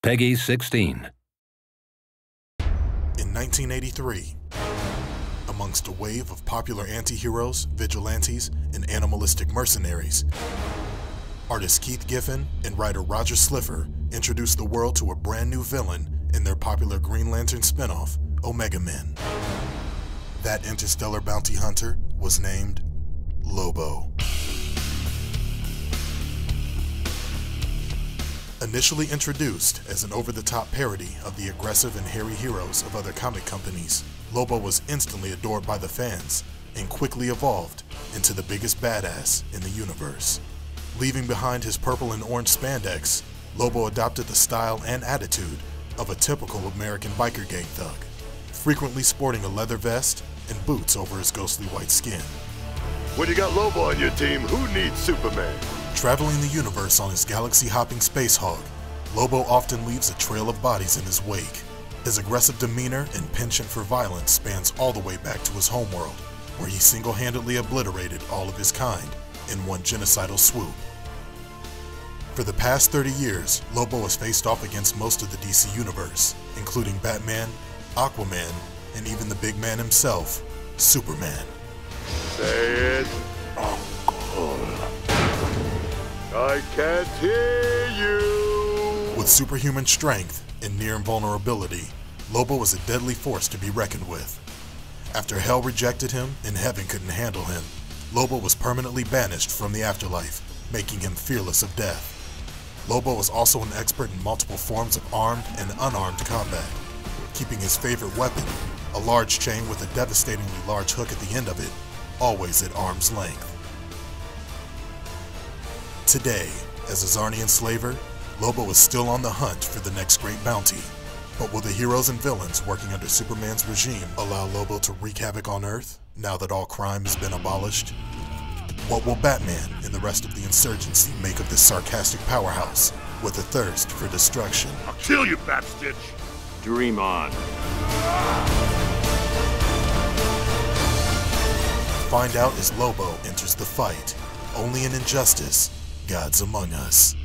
Peggy 16. In 1983, amongst a wave of popular anti-heroes, vigilantes, and animalistic mercenaries, artist Keith Giffen and writer Roger Slifer introduced the world to a brand new villain in their popular Green Lantern spinoff, Omega Men. That interstellar bounty hunter was named Lobo. Initially introduced as an over-the-top parody of the aggressive and hairy heroes of other comic companies, Lobo was instantly adored by the fans and quickly evolved into the biggest badass in the universe. Leaving behind his purple and orange spandex, Lobo adopted the style and attitude of a typical American biker gang thug, frequently sporting a leather vest and boots over his ghostly white skin. When you got Loba on your team, who needs Superman? Traveling the universe on his galaxy-hopping space hog, Lobo often leaves a trail of bodies in his wake. His aggressive demeanor and penchant for violence spans all the way back to his homeworld, where he single-handedly obliterated all of his kind in one genocidal swoop. For the past 30 years, Lobo has faced off against most of the DC universe, including Batman, Aquaman, and even the big man himself, Superman. Say it. I can't hear you! With superhuman strength and near invulnerability, Lobo was a deadly force to be reckoned with. After hell rejected him and heaven couldn't handle him, Lobo was permanently banished from the afterlife, making him fearless of death. Lobo was also an expert in multiple forms of armed and unarmed combat, keeping his favorite weapon, a large chain with a devastatingly large hook at the end of it, always at arm's length. Today, as a Zarnian slaver, Lobo is still on the hunt for the next great bounty. But will the heroes and villains working under Superman's regime allow Lobo to wreak havoc on Earth, now that all crime has been abolished? What will Batman and the rest of the insurgency make of this sarcastic powerhouse with a thirst for destruction? I'll kill you, Batstitch! Dream on. Find out as Lobo enters the fight, only in Injustice, Gods Among Us.